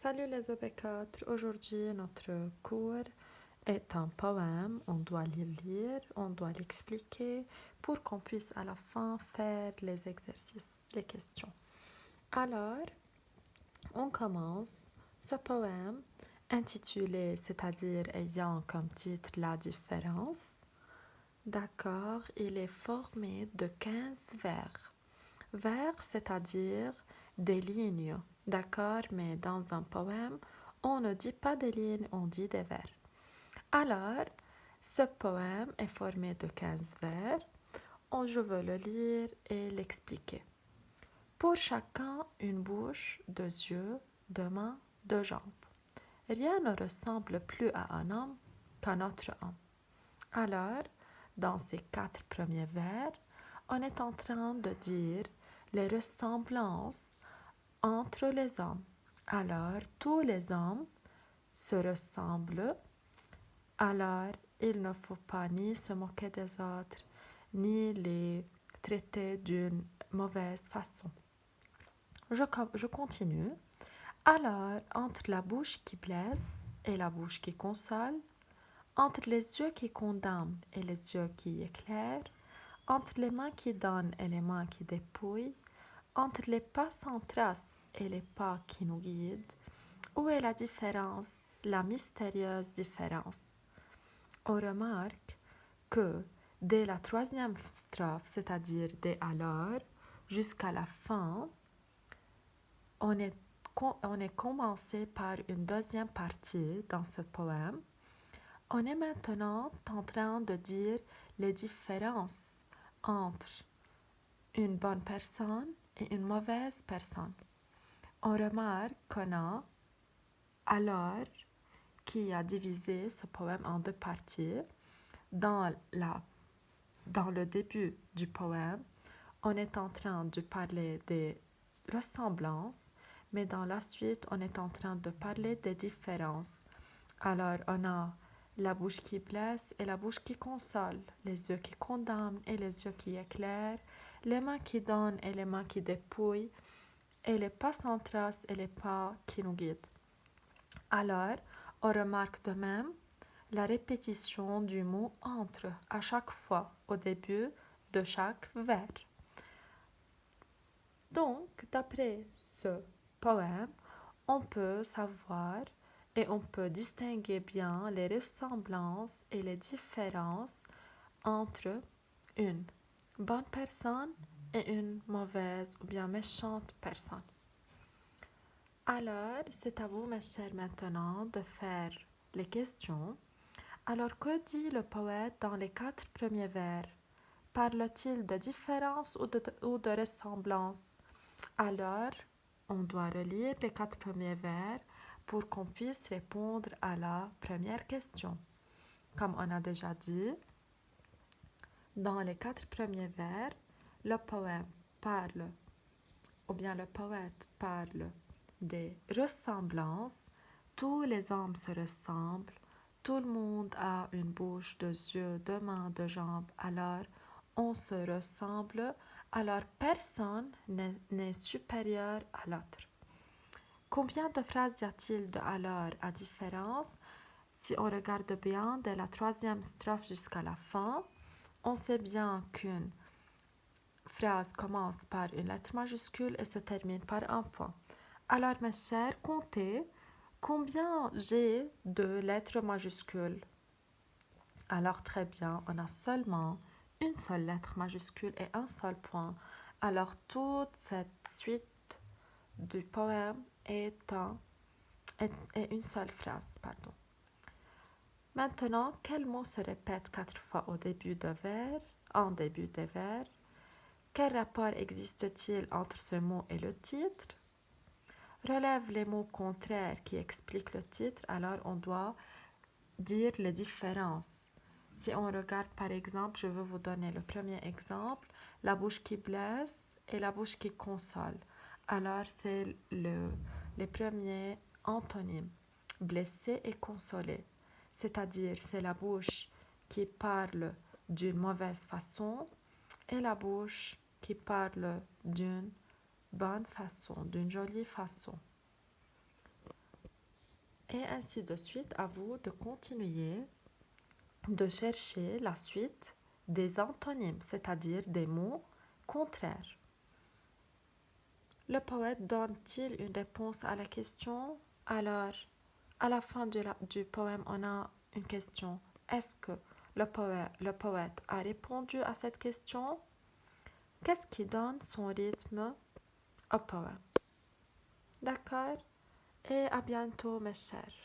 Salut les OB4, aujourd'hui notre cours est un poème, on doit le lire, on doit l'expliquer pour qu'on puisse à la fin faire les exercices, les questions. Alors, on commence ce poème intitulé, c'est-à-dire ayant comme titre la différence. D'accord, il est formé de 15 vers. Vers, c'est-à-dire des lignes. D'accord, mais dans un poème, on ne dit pas des lignes, on dit des vers. Alors, ce poème est formé de 15 vers. Je veux le lire et l'expliquer. Pour chacun, une bouche, deux yeux, deux mains, deux jambes. Rien ne ressemble plus à un homme qu'à notre homme. Alors, dans ces 4 premiers vers, on est en train de dire les ressemblances entre les hommes. Alors, tous les hommes se ressemblent. Alors, il ne faut pas ni se moquer des autres, ni les traiter d'une mauvaise façon. Je continue. Alors, entre la bouche qui blesse et la bouche qui console, entre les yeux qui condamnent et les yeux qui éclairent, entre les mains qui donnent et les mains qui dépouillent, entre les pas sans trace et les pas qui nous guident, où est la différence, la mystérieuse différence? On remarque que dès la troisième strophe, c'est-à-dire dès alors, jusqu'à la fin, on est commencé par une deuxième partie dans ce poème. On est maintenant en train de dire les différences entre une bonne personne et une mauvaise personne. On remarque qu'on a alors qui a divisé ce poème en deux parties. Dans le début du poème, on est en train de parler des ressemblances, mais dans la suite, on est en train de parler des différences. Alors, on a la bouche qui blesse et la bouche qui console, les yeux qui condamnent et les yeux qui éclairent, les mains qui donnent et les mains qui dépouillent, et les pas sans trace et les pas qui nous guident. Alors, on remarque de même la répétition du mot entre à chaque fois au début de chaque vers. Donc, d'après ce poème, on peut savoir et on peut distinguer bien les ressemblances et les différences entre une bonne personne et une mauvaise ou bien méchante personne. Alors, c'est à vous, mes chers, maintenant de faire les questions. Alors, que dit le poète dans les 4 premiers vers? Parle-t-il de différence ou de ressemblance? Alors, on doit relire les 4 premiers vers pour qu'on puisse répondre à la première question. Comme on a déjà dit, dans les 4 premiers vers, le poème parle, ou bien le poète parle des ressemblances. Tous les hommes se ressemblent, tout le monde a une bouche, deux yeux, deux mains, deux jambes, alors on se ressemble, alors personne n'est supérieur à l'autre. Combien de phrases y a-t-il de alors à différence? Si on regarde bien de la troisième strophe jusqu'à la fin, on sait bien qu'une phrase commence par une lettre majuscule et se termine par un point. Alors mes chers, comptez combien j'ai de lettres majuscules. Alors très bien, on a seulement une seule lettre majuscule et un seul point. Alors toute cette suite du poème est une seule phrase. Maintenant, quel mot se répète 4 fois au début de vers, en début des vers? Quel rapport existe-t-il entre ce mot et le titre? Relève les mots contraires qui expliquent le titre, alors on doit dire les différences. Si on regarde par exemple, je vais vous donner le premier exemple, la bouche qui blesse et la bouche qui console. Alors c'est les premiers antonymes, blesser et consoler. C'est-à-dire c'est la bouche qui parle d'une mauvaise façon et la bouche qui parle d'une bonne façon, d'une jolie façon. Et ainsi de suite, à vous de continuer de chercher la suite des antonymes, c'est-à-dire des mots contraires. Le poète donne-t-il une réponse à la question? Alors, à la fin du poème, on a une question. Est-ce que le poète a répondu à cette question? Qu'est-ce qui donne son rythme au poème? D'accord? Et à bientôt, mes chers.